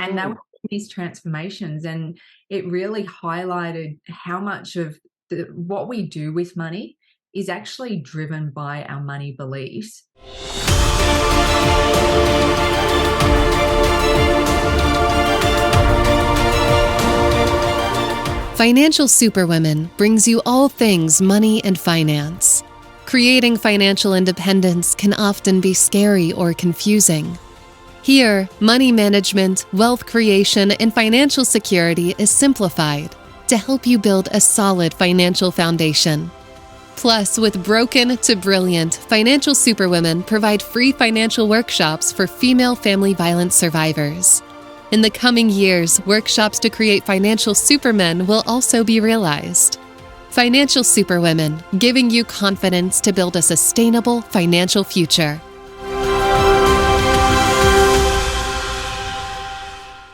And they Mm. were these transformations, and it really highlighted how much of what we do with money is actually driven by our money beliefs. Financial Superwomen brings you all things money and finance. Creating financial independence can often be scary or confusing. Here, money management, wealth creation, and financial security is simplified to help you build a solid financial foundation. Plus, with Broken to Brilliant, Financial Superwomen provide free financial workshops for female family violence survivors. In the coming years, workshops to create financial supermen will also be realized. Financial Superwomen, giving you confidence to build a sustainable financial future.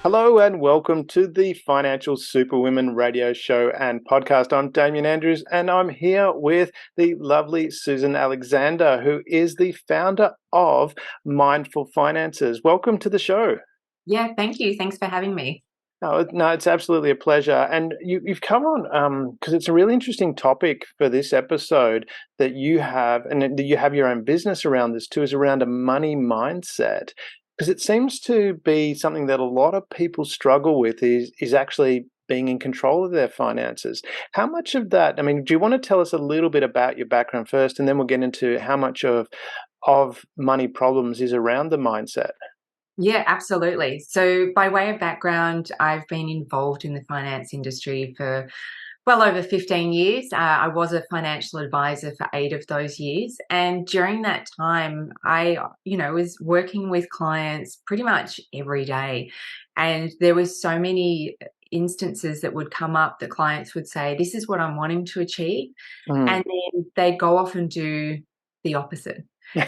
Hello and welcome to the Financial Superwomen radio show and podcast. I'm Damien Andrews and I'm here with the lovely Suzanne Alexander, who is the founder of Mindful Finances. Welcome to the show. Yeah, thank you. Thanks for having me. No, it's absolutely a pleasure. And you've come on because it's a really interesting topic for this episode that you have, and that you have your own business around this too, is around a money mindset. Because it seems to be something that a lot of people struggle with is actually being in control of their finances. How much of that, I mean, do you want to tell us a little bit about your background first, and then we'll get into how much of money problems is around the mindset? Yeah, absolutely. So, by way of background, I've been involved in the finance industry for well over 15 years. I was a financial advisor for 8 of those years. And during that time, I was working with clients pretty much every day. And there was so many instances that would come up that clients would say, "This is what I'm wanting to achieve." Mm. And then they'd go off and do the opposite. So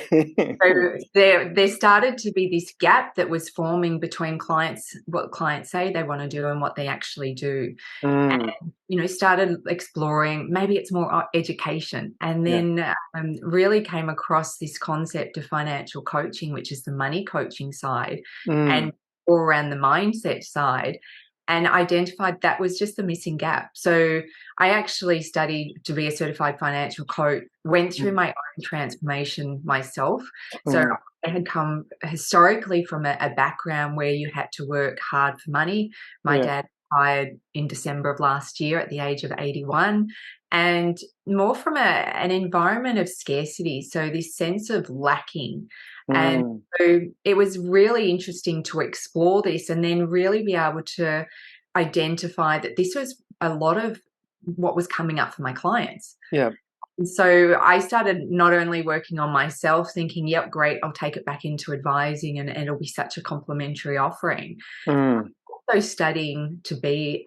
Yeah. there started to be this gap that was forming between clients, what clients say they want to do and what they actually do. Mm. And started exploring, maybe it's more education, and Yeah. then really came across this concept of financial coaching, which is the money coaching side, Mm. and all around the mindset side, and identified that was just the missing gap. So I actually studied to be a certified financial coach, went through Mm. my own transformation myself. So Mm. I had come historically from a background where you had to work hard for money. My Yeah. dad retired in December of last year at the age of 81, and more from an environment of scarcity. So this sense of lacking. And Mm. so it was really interesting to explore this and then really be able to identify that this was a lot of what was coming up for my clients. Yeah. And so I started not only working on myself, thinking, yep, great, I'll take it back into advising and it'll be such a complimentary offering. Mm. Also studying to be,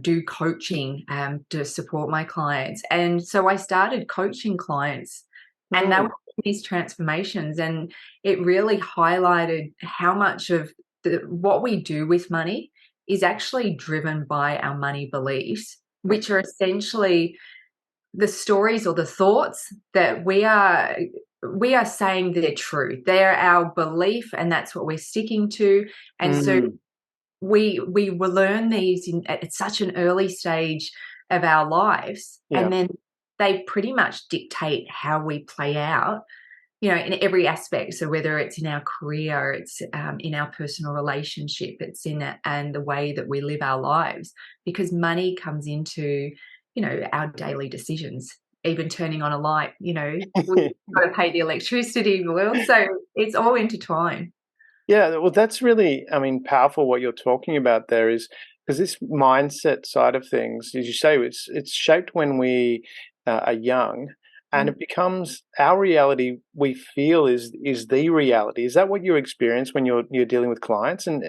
do coaching to support my clients. And so I started coaching clients, and they were Mm. these transformations. And it really highlighted how much of what we do with money is actually driven by our money beliefs, which are essentially the stories or the thoughts that we are saying they're true. They're our belief, and that's what we're sticking to. And so Mm. we will learn these at such an early stage of our lives, Yeah. and then they pretty much dictate how we play out, in every aspect. So whether it's in our career, it's in our personal relationship, it's in it, and the way that we live our lives, because money comes into, our daily decisions. Even turning on a light, we've got to pay the electricity bill, so it's all intertwined. Yeah, well, that's really, I mean, powerful what you're talking about there is because this mindset side of things, as you say, it's shaped when we are young, and it becomes our reality. We feel is the reality. Is that what you experience when you're dealing with clients? And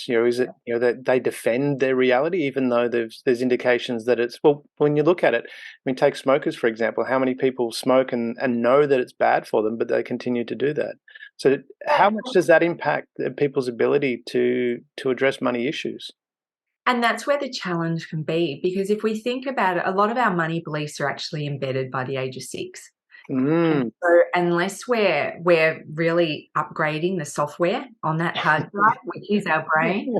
is it that they defend their reality even though there's indications that it's well when you look at it. I mean, take smokers for example. How many people smoke and know that it's bad for them, but they continue to do that? So how much does that impact people's ability to address money issues? And that's where the challenge can be, because if we think about it, a lot of our money beliefs are actually embedded by the age of 6. Mm. So unless we're really upgrading the software on that hard drive, which is our brain,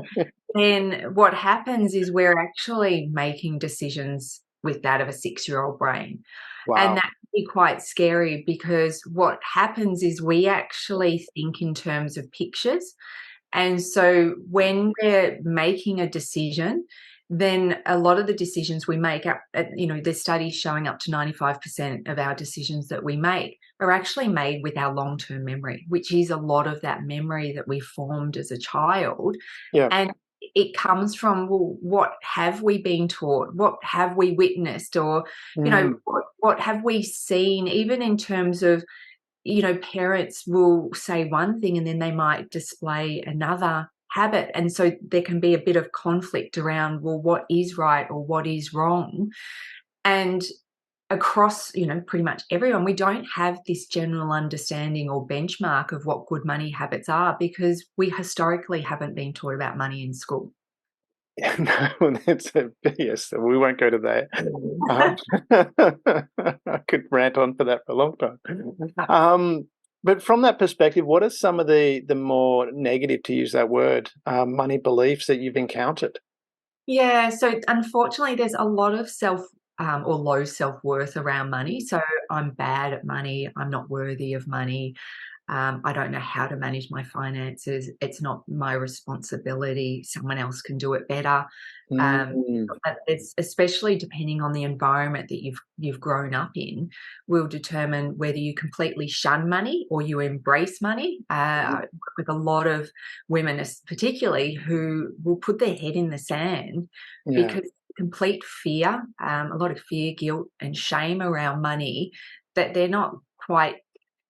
then what happens is we're actually making decisions with that of a 6-year-old brain. And Wow. that can be quite scary, because what happens is we actually think in terms of pictures. And so when we're making a decision, then a lot of the decisions we make, there's studies showing up to 95% of our decisions that we make are actually made with our long-term memory, which is a lot of that memory that we formed as a child. Yeah. And it comes from, well, what have we been taught? What have we witnessed? Or, what have we seen, even in terms of, parents will say one thing and then they might display another habit. And so there can be a bit of conflict around, well, what is right or what is wrong? And across, pretty much everyone, we don't have this general understanding or benchmark of what good money habits are, because we historically haven't been taught about money in school. No, that's yes, we won't go to that. I could rant on for that for a long time. But from that perspective, what are some of the more negative, to use that word, money beliefs that you've encountered? Yeah, so unfortunately, there's a lot of or low self-worth around money. So I'm bad at money. I'm not worthy of money. I don't know how to manage my finances. It's not my responsibility. Someone else can do it better. Mm, But it's especially depending on the environment that you've grown up in, will determine whether you completely shun money or you embrace money. I work with a lot of women, particularly, who will put their head in the sand yeah. because complete fear, a lot of fear, guilt, and shame around money that they're not quite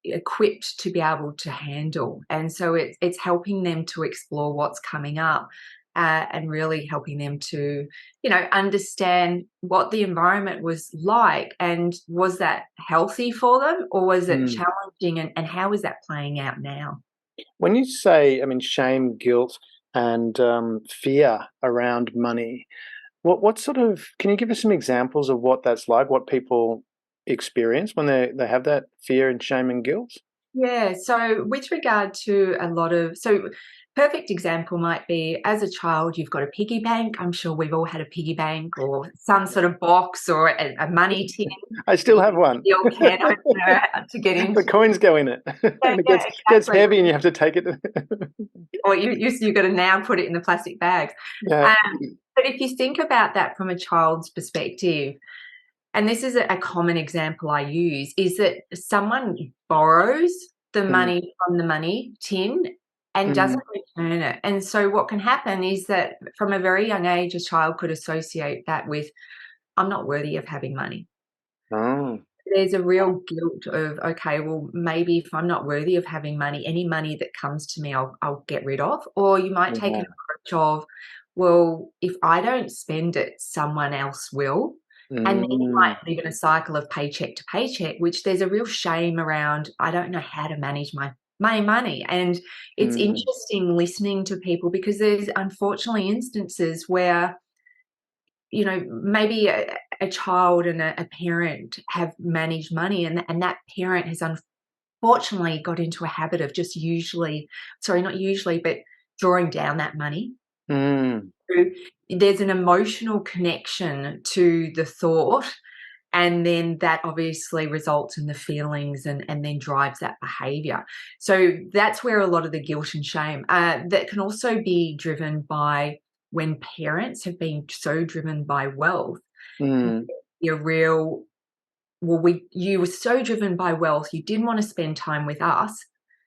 equipped to be able to handle. And so it's helping them to explore what's coming up, and really helping them to, understand what the environment was like, and was that healthy for them, or was it Mm. challenging, and how is that playing out now? When you say, I mean, shame, guilt, and fear around money, what sort of, can you give us some examples of what that's like, what people experience when they have that fear and shame and guilt? Yeah, so with regard to perfect example might be, as a child, you've got a piggy bank. I'm sure we've all had a piggy bank or some sort of box or a money tin. I still have one. The old can opener to get The into. coins go in it, Yeah, and it yeah, gets exactly. heavy, and you have to take it. Or you've got to now put it in the plastic bags. Yeah. Um, but if you think about that from a child's perspective, and this is a common example I use, is that someone borrows the Mm, money from the money tin and mm, doesn't return it. And so what can happen is that from a very young age, a child could associate that with, I'm not worthy of having money. oh, There's a real guilt of, okay, well, maybe if I'm not worthy of having money, any money that comes to me, I'll get rid of. Or you might take yeah. an approach of, well, if I don't spend it, someone else will. And then you might Mm, live in a cycle of paycheck to paycheck, which there's a real shame around, I don't know how to manage my money. And it's mm, interesting listening to people, because there's unfortunately instances where, maybe a child and a parent have managed money, and that parent has unfortunately got into a habit of just not usually, but drawing down that money. mm, So there's an emotional connection to the thought, and then that obviously results in the feelings, and then drives that behavior. So that's where a lot of the guilt and shame, that can also be driven by, when parents have been so driven by wealth, can mm. be a real, well, you were so driven by wealth, you didn't want to spend time with us,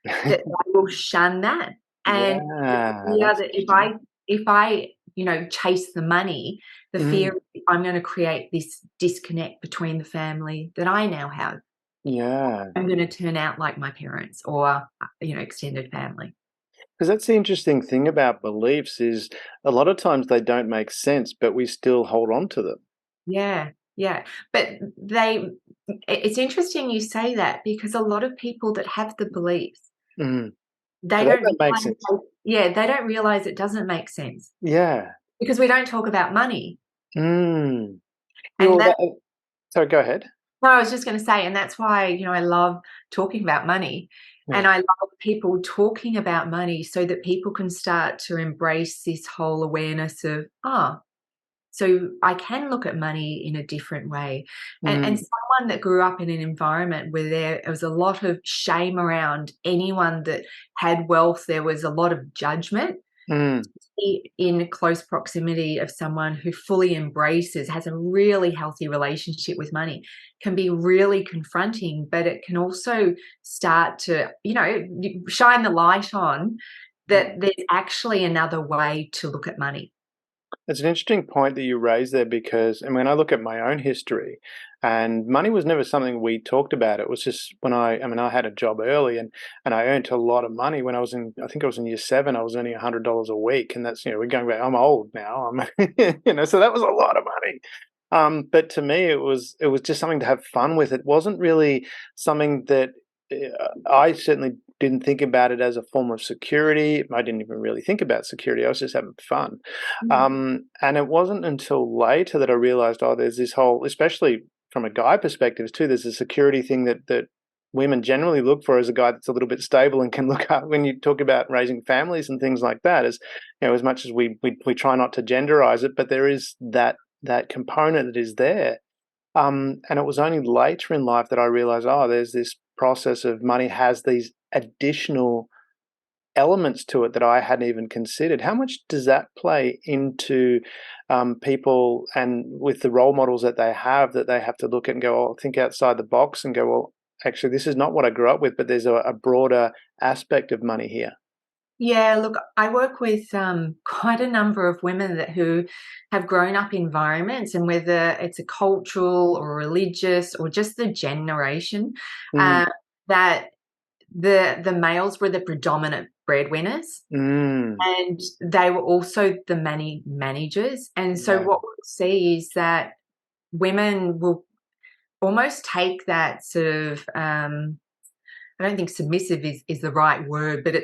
that they will shun that. And the Yeah, fear that's that interesting. if I, chase the money, the Mm, fear is I'm gonna create this disconnect between the family that I now have. yeah. I'm gonna turn out like my parents or, extended family. Because that's the interesting thing about beliefs is a lot of times they don't make sense, but we still hold on to them. Yeah, yeah. But it's interesting you say that, because a lot of people that have the beliefs, Mm. they But that don't don't make realize, sense. they don't realize it doesn't make sense, Yeah. because we don't talk about money. Mm. And Well, that that sorry, go ahead. Well, I was just going to say, and that's why, I love talking about money. And Yeah. I love people talking about money so that people can start to embrace this whole awareness of, so I can look at money in a different way. And Mm, someone that grew up in an environment where there was a lot of shame around anyone that had wealth, there was a lot of judgment. mm. In close proximity of someone who fully embraces, has a really healthy relationship with money, can be really confronting, but it can also start to, shine the light on that there's actually another way to look at money. It's an interesting point that you raised there because, I mean, I look at my own history, and money was never something we talked about. It was just when I had a job early, and I earned a lot of money when I think I was in year seven. I was earning $100 a week, and that's, we're going back. I'm old now. So that was a lot of money. But to me, it was just something to have fun with. It wasn't really something that I certainly didn't think about it as a form of security. I didn't even really think about security. I was just having fun. Mm. And it wasn't until later that I realized, there's this whole, especially from a guy perspective too, there's a security thing that women generally look for as a guy that's a little bit stable and can look up when you talk about raising families and things like that. As as much as we try not to genderize it, but there is that component that is there. And it was only later in life that I realized, there's this process of money has these additional elements to it that I hadn't even considered. How much does that play into people and with the role models that they have to look at and go, think outside the box and go, well, actually, this is not what I grew up with, but there's a broader aspect of money here. Yeah, look, I work with quite a number of women who have grown up environments, and whether it's a cultural or religious or just the generation, Mm, uh, that the males were the predominant breadwinners, mm, and they were also the money managers. And so yeah. what we'll see is that women will almost take that sort of, I don't think submissive is the right word, but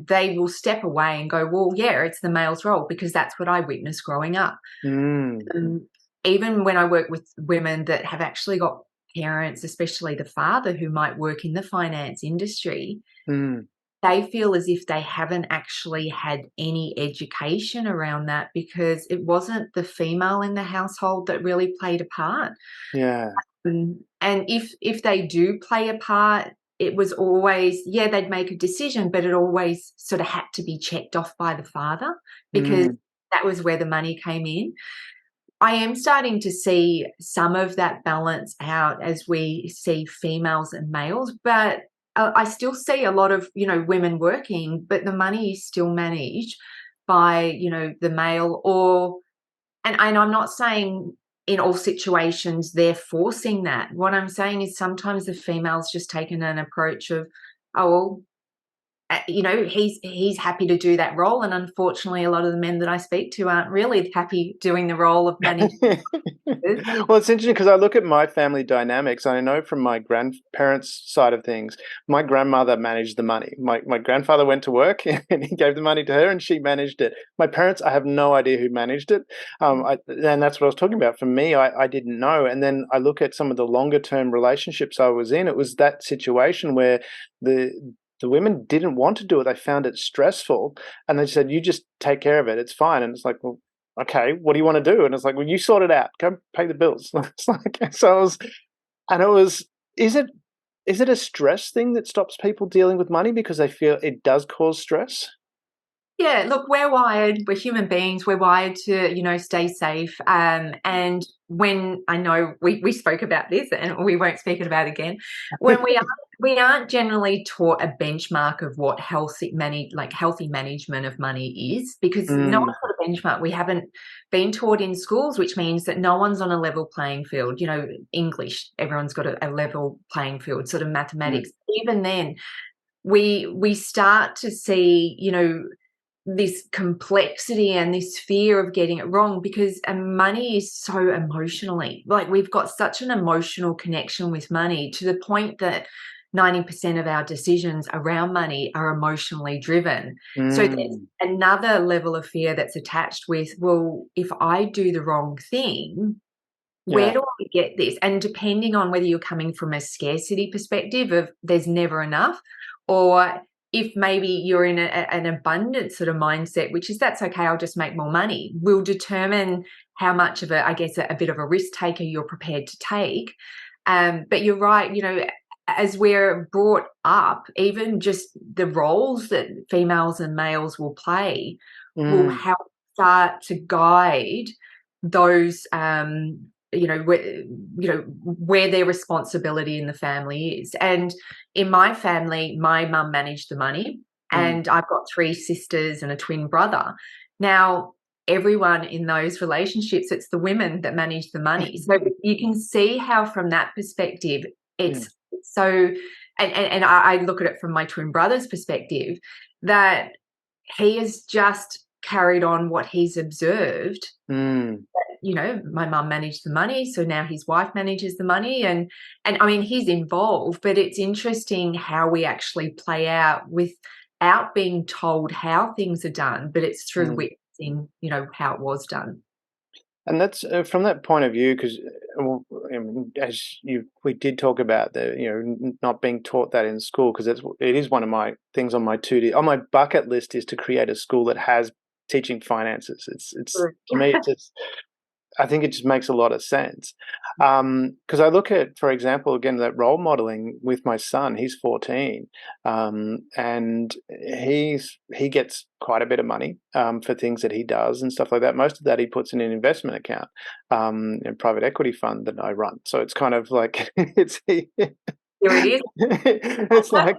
they will step away and go, well, yeah, it's the male's role because that's what I witnessed growing up. Mm, Um, Even when I work with women that have actually got parents, especially the father who might work in the finance industry, mm, they feel as if they haven't actually had any education around that because it wasn't the female in the household that really played a part. yeah. And if they do play a part, it was always, yeah, they'd make a decision, but it always sort of had to be checked off by the father because Mm, that was where the money came in. I am starting to see some of that balance out as we see females and males, but I still see a lot of, women working, but the money is still managed by, the male. And I'm not saying in all situations they're forcing that. What I'm saying is sometimes the female's just taken an approach of, oh, well, he's happy to do that role, and unfortunately, a lot of the men that I speak to aren't really happy doing the role of managing. Well, it's interesting because I look at my family dynamics. I know from my grandparents' side of things, my grandmother managed the money. My grandfather went to work and he gave the money to her and she managed it. My parents, I have no idea who managed it. And that's what I was talking about. For me, I didn't know. And then I look at some of the longer term relationships I was in. It was that situation where the the women didn't want to do it. They found it stressful, and they said, "You just take care of it. It's fine." And it's like, well, okay, what do you want to do? And it's like, well, you sort it out. Go pay the bills. It's like, so it was, and it was, is it, is it a stress thing that stops people dealing with money because they feel it does cause stress? Yeah, look, we're wired. We're human beings. We're wired to, stay safe. And when I know we spoke about this, and we won't speak about it again, when we aren't generally taught a benchmark of what healthy management of money is, because no Mm, one's got a benchmark. We haven't been taught in schools, which means that no one's on a level playing field. English, everyone's got a level playing field. Sort of mm, mathematics. Even then, we start to see, this complexity and this fear of getting it wrong because money is so emotionally, like, we've got such an emotional connection with money to the point that 90% of our decisions around money are emotionally driven. So there's mm, another level of fear that's attached with, well, if I do the wrong thing, Where do I get this? And depending on whether you're coming from a scarcity perspective of there's never enough, or if maybe you're in an abundant sort of mindset, which is that's okay, I'll just make more money, will determine how much of I guess, a bit of a risk taker you're prepared to take. But you're right, as we're brought up, even just the roles that females and males will play will help start to guide those where their responsibility in the family is. And in my family, my mum managed the money, and I've got 3 sisters and a twin brother. Now, everyone in those relationships, it's the women that manage the money. So you can see how from that perspective, it's so, and I look at it from my twin brother's perspective, that he has just carried on what he's observed. My mum managed the money, so now his wife manages the money, and I mean, he's involved, but it's interesting how we actually play out without being told how things are done, but it's through witnessing, how it was done. And that's from that point of view, because we did talk about not being taught that in school, because it is one of my things on my my bucket list is to create a school that has teaching finances. It's to me, I think it just makes a lot of sense. Because I look at, for example, again, that role modeling with my son. He's 14, and he gets quite a bit of money for things that he does and stuff like that. Most of that he puts in an investment account, a private equity fund that I run. So it's kind of like Here it is. It's like,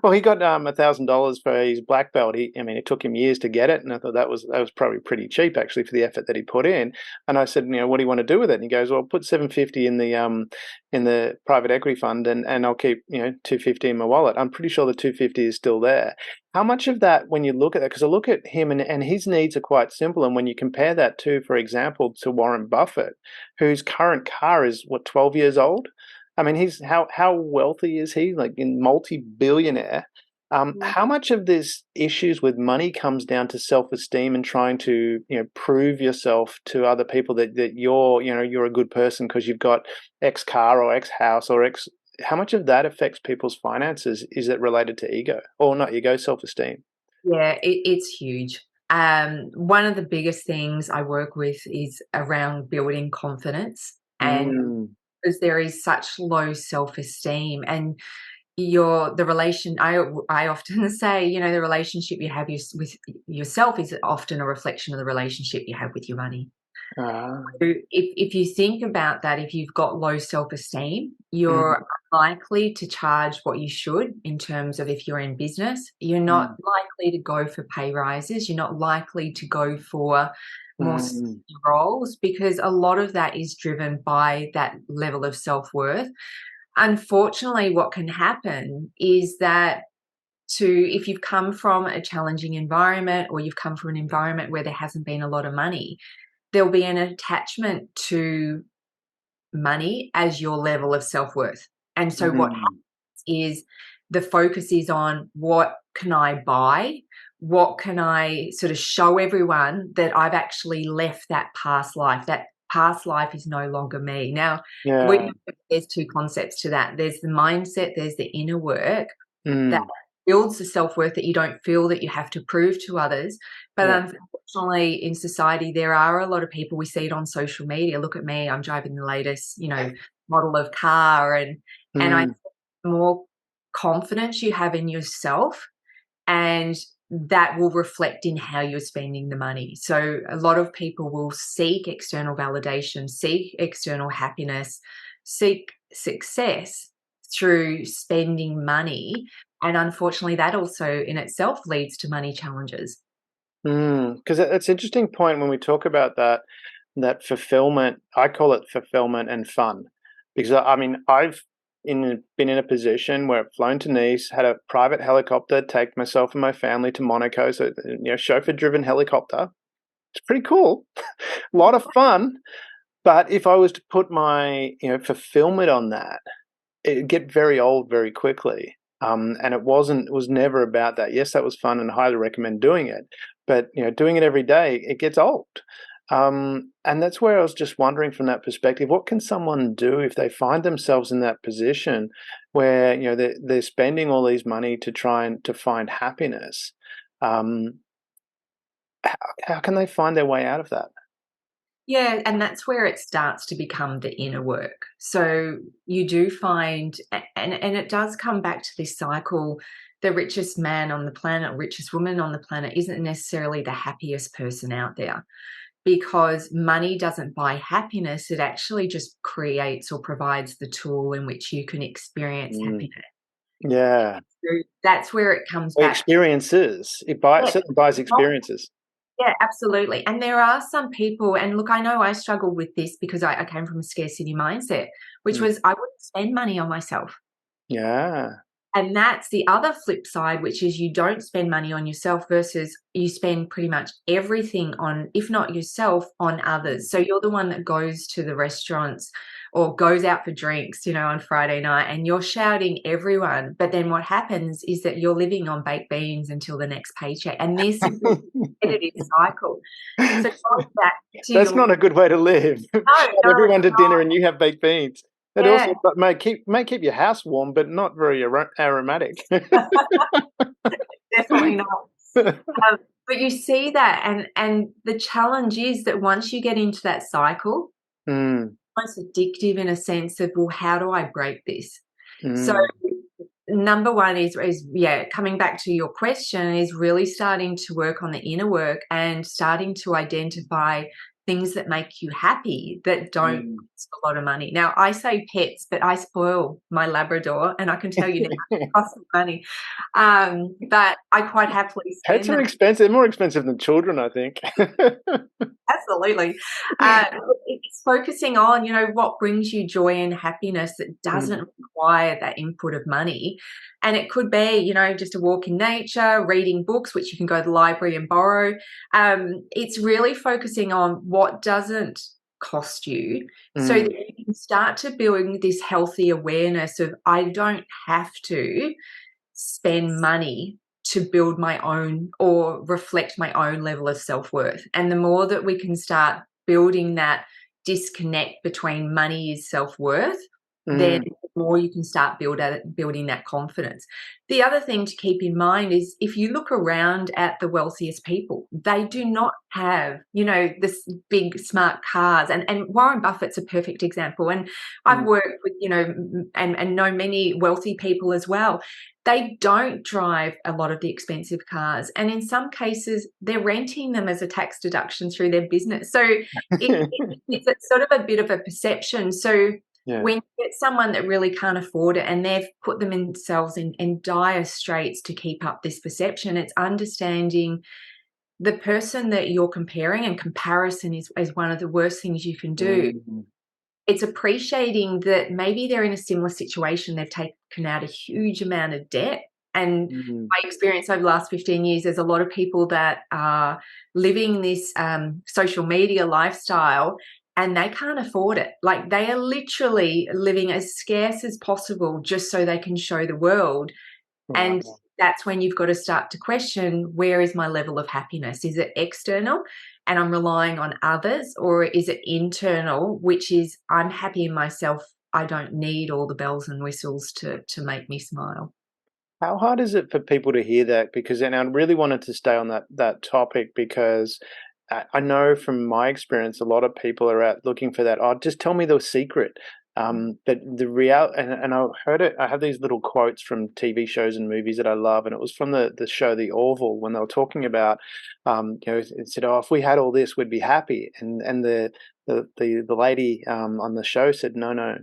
well, he got $1,000 for his black belt. It took him years to get it, and I thought that was probably pretty cheap actually for the effort that he put in. And I said, what do you want to do with it? And he goes, well, put $750 in the private equity fund, and I'll keep $250 in my wallet. I'm pretty sure the $250 is still there. How much of that, when you look at that, because I look at him and his needs are quite simple, and when you compare that to, for example, to Warren Buffett, whose current car is 12 years old. I mean, he's how wealthy is he? Like, in multi-billionaire. How much of this issues with money comes down to self-esteem and trying to prove yourself to other people that you're a good person because you've got X car or X house or X. How much of that affects people's finances? Is it related to ego, or not ego, self-esteem? Yeah, it's huge. One of the biggest things I work with is around building confidence, and because there is such low self-esteem, and I often say, the relationship you have with yourself is often a reflection of the relationship you have with your money. So if you think about that, if you've got low self-esteem, you're likely to charge what you should in terms of, if you're in business, you're not likely to go for pay rises. You're not likely to go for more roles, because a lot of that is driven by that level of self-worth. Unfortunately, what can happen is that if you've come from a challenging environment, or you've come from an environment where there hasn't been a lot of money, there'll be an attachment to money as your level of self-worth. And so what happens is the focus is on, what can I buy? What can I sort of show everyone that I've actually left that past life? That past life is no longer me. Now, there's 2 concepts to that. There's the mindset, there's the inner work that builds the self-worth that you don't feel that you have to prove to others. But unfortunately, in society, there are a lot of people, we see it on social media. Look at me, I'm driving the latest, model of car. And I think the more confidence you have in yourself, and that will reflect in how you're spending the money. So a lot of people will seek external validation, seek external happiness, seek success through spending money. And unfortunately, that also in itself leads to money challenges. Because it's an interesting point when we talk about that fulfillment. I call it fulfillment and fun, because I've been in a position where I've flown to Nice, had a private helicopter take myself and my family to Monaco. So chauffeur-driven helicopter. It's pretty cool, a lot of fun. But if I was to put my fulfillment on that, it'd get very old very quickly. And it was never about that. Yes, that was fun, and I highly recommend doing it. But doing it every day, it gets old. And that's where I was just wondering from that perspective, what can someone do if they find themselves in that position where, they're spending all these money to try and to find happiness? Um, how can they find their way out of that? Yeah, and that's where it starts to become the inner work. So you do find, and it does come back to this cycle. The richest man on the planet, richest woman on the planet, isn't necessarily the happiest person out there, because money doesn't buy happiness. It actually just creates or provides the tool in which you can experience Mm, happiness. yeah. So that's where it comes Or back. experiences. It Yeah, certainly buys experiences. yeah, absolutely. And there are some people, and look, I know I struggled with this because I came from a scarcity mindset, which Mm, was I wouldn't spend money on myself. yeah. And that's the other flip side, which is you don't spend money on yourself versus you spend pretty much everything on, if not yourself, on Mm. others. So you're the one that goes to the restaurants or goes out for drinks, on Friday night, and you're shouting everyone. But then what happens is that you're living on baked beans until the next paycheck. And this is a repetitive cycle. So going back to That's your, not a good way to live. no, Shout no, everyone it's to dinner not. and you have baked beans. That Yeah. also but may keep your house warm, but not very aromatic. Definitely not. But you see that, and the challenge is that once you get into that cycle, Mm, it's addictive in a sense of, well, how do I break this? So mm, number one is yeah, coming back to your question, is really starting to work on the inner work and starting to identify things that make you happy that don't mm. cost a lot of money. Now, I say pets, but I spoil my Labrador, and I can tell you now it costs me money. But I quite happily Pets spend are them. expensive. They're more expensive than children, I think. Absolutely. It's focusing on, what brings you joy and happiness that Mm, doesn't require that input of money. And it could be, just a walk in nature, reading books, which you can go to the library and borrow. It's really focusing on what doesn't cost you so that mm, you can start to build this healthy awareness of, I don't have to spend money to build my own or reflect my own level of self-worth. And the more that we can start building that disconnect between money is self-worth, then mm, the more you can start building that confidence. The other thing to keep in mind is, if you look around at the wealthiest people, they do not have, this big smart cars. And Warren Buffett's a perfect example. And I've mm, worked with, and know many wealthy people as well. They don't drive a lot of the expensive cars, and in some cases, they're renting them as a tax deduction through their business. So it's a sort of a bit of a perception. So yeah. when you get someone that really can't afford it and they've put themselves in dire straits to keep up this perception, it's understanding the person that you're comparing, and comparison is one of the worst things you can do. Mm, It's appreciating that maybe they're in a similar situation. They've taken out a huge amount of debt. And mm, my experience over the last 15 years, there's a lot of people that are living this social media lifestyle and they can't afford it. Like, they are literally living as scarce as possible just so they can show the world. And wow. that's when you've got to start to question, where is my level of happiness? Is it external and I'm relying on others, or is it internal, which is, I'm happy in myself. I don't need all the bells and whistles to make me smile. How hard is it for people to hear that? Because and I really wanted to stay on that topic because I know from my experience, a lot of people are out looking for that. Oh, just tell me the secret. But the real and I heard it. I have these little quotes from TV shows and movies that I love, and it was from the show The Orville when they were talking about, it said, "Oh, if we had all this, we'd be happy." And the lady on the show said, "No, no,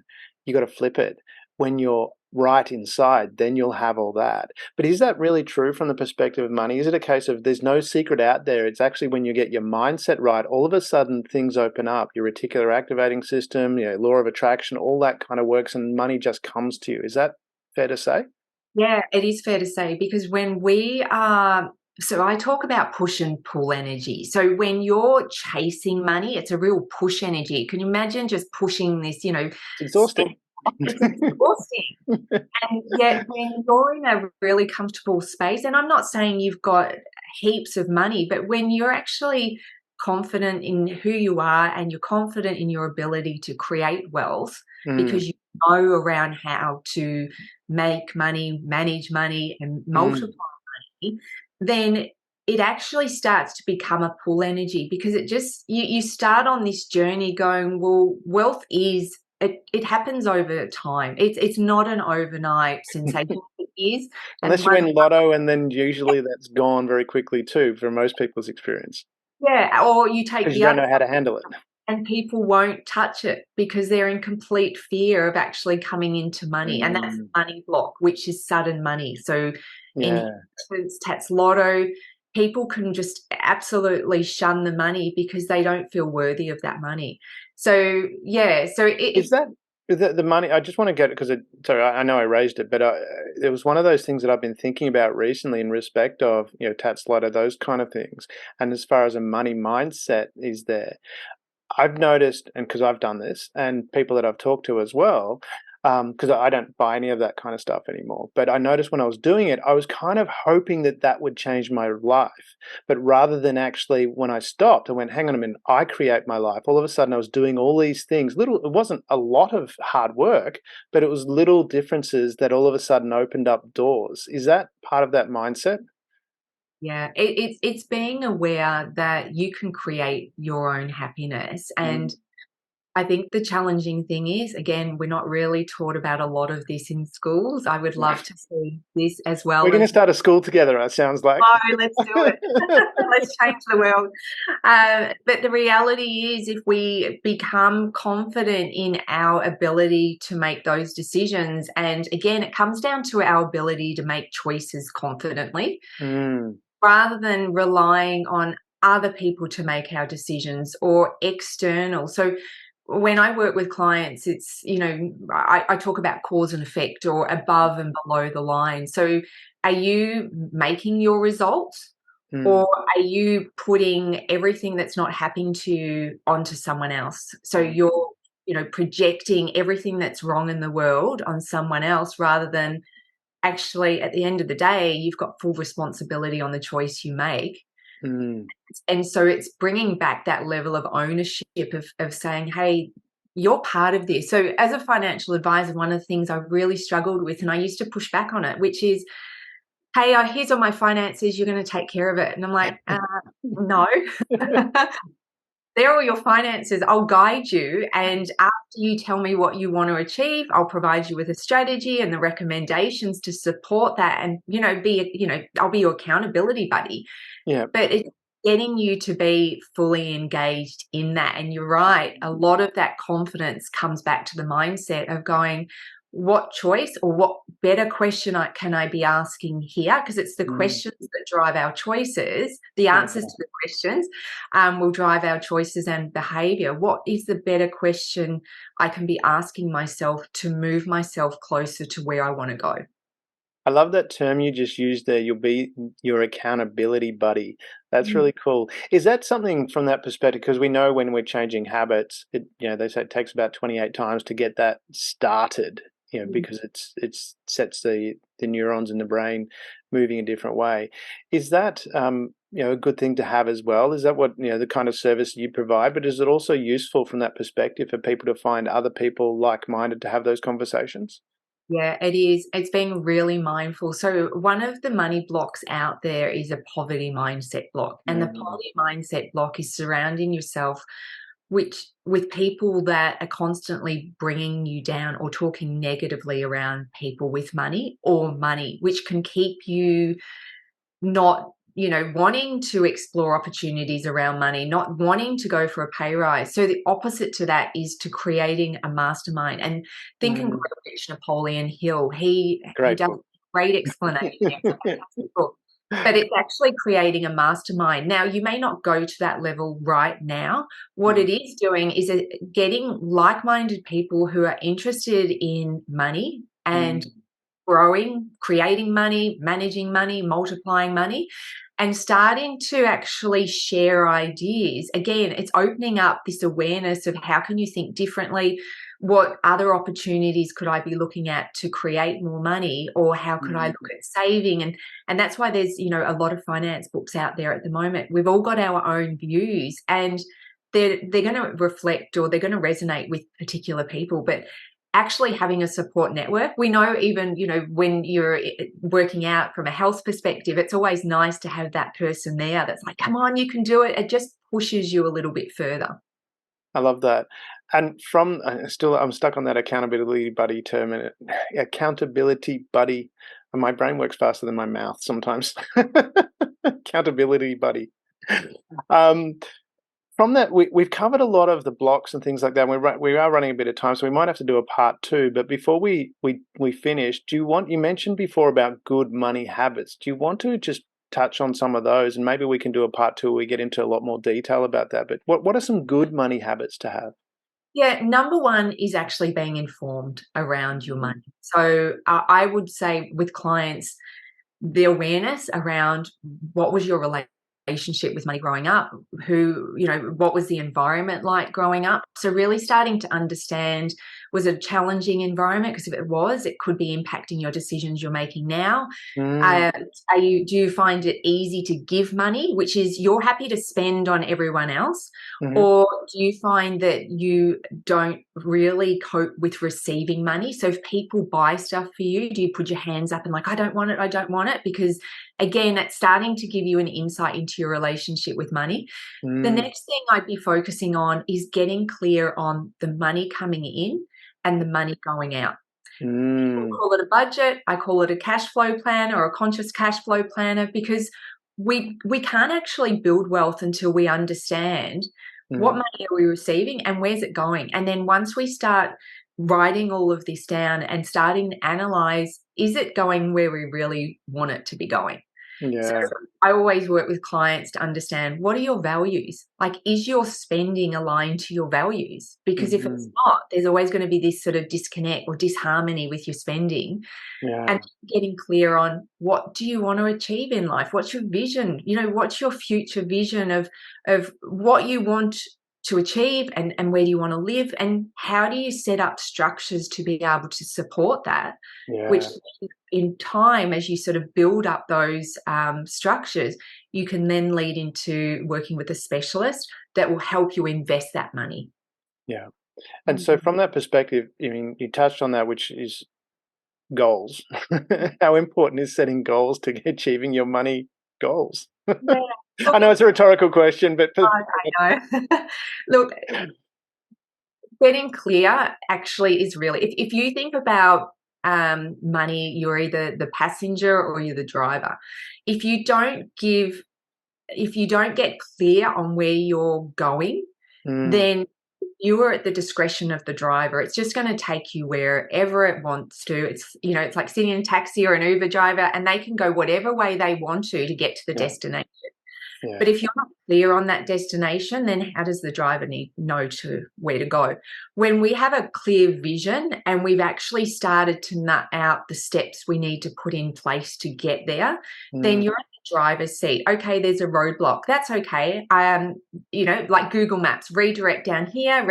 you got to flip it. When you're right inside, then you'll have all that." But is that really true from the perspective of money? Is it a case of there's no secret out there? It's actually when you get your mindset right, all of a sudden things open up. Your reticular activating system, law of attraction, all that kind of works, and money just comes to you. Is that fair to say? Yeah, it is fair to say, because when we are, so I talk about push and pull energy. So when you're chasing money, it's a real push energy. Can you imagine just pushing this, It's exhausting. it's exhausting. And yet when you're in a really comfortable space, and I'm not saying you've got heaps of money, but when you're actually confident in who you are and you're confident in your ability to create wealth because you know around how to make money, manage money, and multiply money, then it actually starts to become a pull energy, because it just you start on this journey going, well, wealth is it happens over time. It's not an overnight sensation. It is. Unless you win lotto, and then usually that's gone very quickly too, for most people's experience. Yeah, or you take Because you the don't other know how to handle it. and people won't touch it because they're in complete fear of actually coming into money. And that's money block, which is sudden money. So inheritance, tax, lotto, people can just absolutely shun the money because they don't feel worthy of that money. So, yeah, so Is that the money? I just want to get it because sorry, I know I raised it, but it was one of those things that I've been thinking about recently in respect of, tax, lotto, those kind of things. And as far as a money mindset is there, I've noticed, and because I've done this, and people that I've talked to as well, because I don't buy any of that kind of stuff anymore. But I noticed when I was doing it, I was kind of hoping that that would change my life. But rather than actually, when I stopped, I went, hang on a minute, I create my life. All of a sudden, I was doing all these things. It wasn't a lot of hard work, but it was little differences that all of a sudden opened up doors. Is that part of that mindset? Yeah, it's being aware that you can create your own happiness. And I think the challenging thing is, again, we're not really taught about a lot of this in schools. I would love to see this as well. We're going to start a school together, it sounds like. Oh, let's do it. Let's change the world. But the reality is, if we become confident in our ability to make those decisions, and again, it comes down to our ability to make choices confidently, rather than relying on other people to make our decisions or external. So when I work with clients, it's, I talk about cause and effect, or above and below the line. So are you making your results, or are you putting everything that's not happening to you onto someone else? So you're, projecting everything that's wrong in the world on someone else, rather than actually, at the end of the day, you've got full responsibility on the choice you make. And so it's bringing back that level of ownership of saying, hey, you're part of this. So as a financial advisor, one of the things I really struggled with, and I used to push back on it, which is, hey, here's all my finances, you're going to take care of it. And I'm like, no. They're all your finances. I'll guide you. And after you tell me what you want to achieve, I'll provide you with a strategy and the recommendations to support that. And, I'll be your accountability buddy. Yeah. But it's getting you to be fully engaged in that. And you're right. A lot of that confidence comes back to the mindset of going, what choice or what better question can I be asking here? Because it's the questions that drive our choices. The answers to the questions will drive our choices and behavior. What is the better question I can be asking myself to move myself closer to where I want to go? I love that term you just used there. You'll be your accountability buddy. That's really cool. Is that something from that perspective? Because we know when we're changing habits, they say it takes about 28 times to get that started. Because it sets the neurons in the brain moving a different way. Is that a good thing to have as well? Is that what the kind of service you provide? But is it also useful from that perspective for people to find other people like-minded to have those conversations? Yeah, it is. It's being really mindful. So one of the money blocks out there is a poverty mindset block. And the poverty mindset block is surrounding yourself with people that are constantly bringing you down or talking negatively around people with money or money, which can keep you not wanting to explore opportunities around money, not wanting to go for a pay rise. So the opposite to that is to creating a mastermind. And Think and Grow Rich, Napoleon Hill, he does a great explanation. It's a fantastic book. But it's actually creating a mastermind. Now, you may not go to that level right now. What it is doing is getting like-minded people who are interested in money and growing, creating money, managing money, multiplying money, and starting to actually share ideas. Again, it's opening up this awareness of how can you think differently? What other opportunities could I be looking at to create more money, or how could I look at saving? And that's why there's, you know, a lot of finance books out there at the moment. We've all got our own views, and they're going to reflect, or they're going to resonate with particular people, but actually having a support network. We know, even, you know, when you're working out from a health perspective, it's always nice to have that person there that's like, come on, you can do it. It just pushes you a little bit further. I love that. And from I'm stuck on that accountability buddy term, and accountability buddy. And my brain works faster than my mouth sometimes. Accountability buddy. From that, we've covered a lot of the blocks and things like that. We are running a bit of time, so we might have to do a part 2. But before we finish, you mentioned before about good money habits. Do you want to just touch on some of those, and maybe we can do a part 2 where we get into a lot more detail about that? But what are some good money habits to have? Yeah, number one is actually being informed around your money. So I would say with clients, the awareness around what was your relationship with money growing up, what was the environment like growing up. So really starting to understand, was it a challenging environment? Because if it was, it could be impacting your decisions you're making now. Do you find it easy to give money, which is you're happy to spend on everyone else? Or do you find that you don't really cope with receiving money? So if people buy stuff for you, do you put your hands up and like, I don't want it, I don't want it? Because again, it's starting to give you an insight into your relationship with money. The next thing I'd be focusing on is getting clear on the money coming in and the money going out. People call it a budget. I call it a cash flow plan or a conscious cash flow planner, because we can't actually build wealth until we understand what money are we receiving and where's it going. And then once we start writing all of this down and starting to analyze, is it going where we really want it to be going? Yeah. So I always work with clients to understand, what are your values? Like, is your spending aligned to your values? Because if it's not, there's always going to be this sort of disconnect or disharmony with your spending. And getting clear on, what do you want to achieve in life? What's your vision? You know, what's your future vision of what you want to achieve, and where do you want to live, and how do you set up structures to be able to support that? Which in time, as you sort of build up those structures, you can then lead into working with a specialist that will help you invest that money. Yeah. And so from that perspective, I mean, you touched on that, which is goals. How important is setting goals to achieving your money goals? Yeah. I know it's a rhetorical question, but I know. Look, getting clear actually is really, if you think about money, you're either the passenger or you're the driver. If you don't get clear on where you're going, then you are at the discretion of the driver. It's just going to take you wherever it wants to. It's like sitting in a taxi or an Uber driver, and they can go whatever way they want to get to the destination. But if you're not clear on that destination, then how does the driver know where to go? When we have a clear vision and we've actually started to nut out the steps we need to put in place to get there, then you're in the driver's seat. Okay, there's a roadblock. That's okay. Like Google Maps, redirect down here.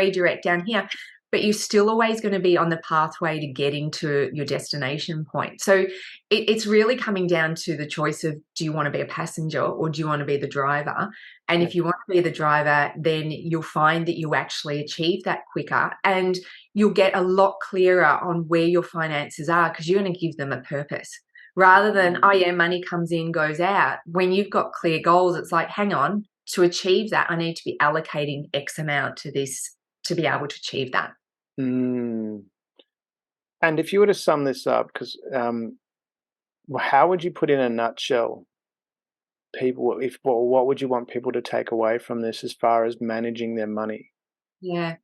But you're still always going to be on the pathway to getting to your destination point. So it's really coming down to the choice of, do you want to be a passenger or do you want to be the driver? And if you want to be the driver, then you'll find that you actually achieve that quicker, and you'll get a lot clearer on where your finances are, because you're going to give them a purpose. Rather than, money comes in, goes out. When you've got clear goals, it's like, hang on, to achieve that, I need to be allocating X amount to this to be able to achieve that. And if you were to sum this up, because how would you put in a nutshell what would you want people to take away from this as far as managing their money? Yeah.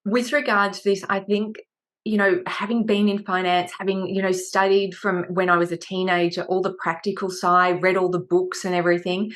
With regard to this, I think, having been in finance, having, studied from when I was a teenager, all the practical side, read all the books and everything,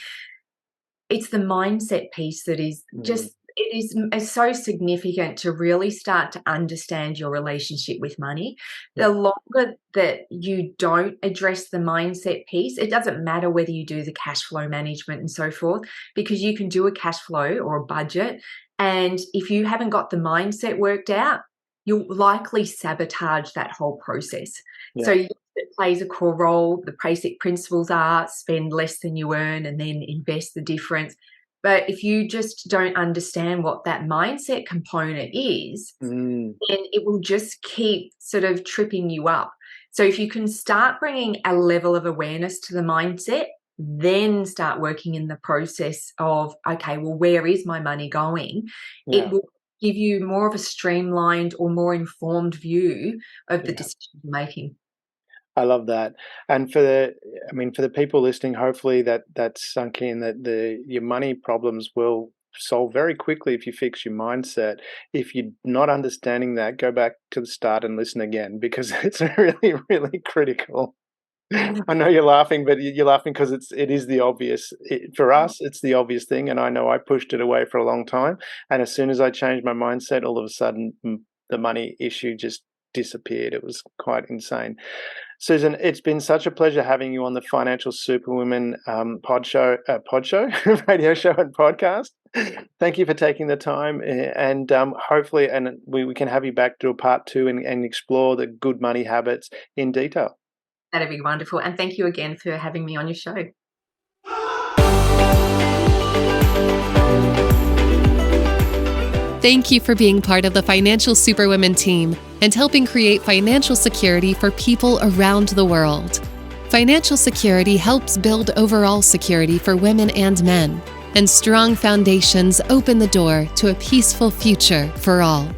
it's the mindset piece that is just It's so significant to really start to understand your relationship with money. Yeah. The longer that you don't address the mindset piece, it doesn't matter whether you do the cash flow management and so forth, because you can do a cash flow or a budget. And if you haven't got the mindset worked out, you'll likely sabotage that whole process. Yeah. So yes, it plays a core role. The basic principles are spend less than you earn and then invest the difference. But if you just don't understand what that mindset component is, Mm, then it will just keep sort of tripping you up. So if you can start bringing a level of awareness to the mindset, then start working in the process of, okay, well, where is my money going? yeah. It will give you more of a streamlined or more informed view of the Yeah. decision making. I love that. And for the people listening, hopefully that's sunk in, that your money problems will solve very quickly if you fix your mindset. If you're not understanding that, go back to the start and listen again, because it's really, really critical. I know you're laughing, but you're laughing because it is the obvious. For us, it's the obvious thing, and I know I pushed it away for a long time. And as soon as I changed my mindset, all of a sudden, the money issue just disappeared. It was quite insane. Susan, it's been such a pleasure having you on the Financial Superwomen radio show and podcast. Thank you for taking the time, and hopefully, we can have you back to a part 2 and explore the good money habits in detail. That'd be wonderful. And thank you again for having me on your show. Thank you for being part of the Financial Superwomen team and helping create financial security for people around the world. Financial security helps build overall security for women and men, and strong foundations open the door to a peaceful future for all.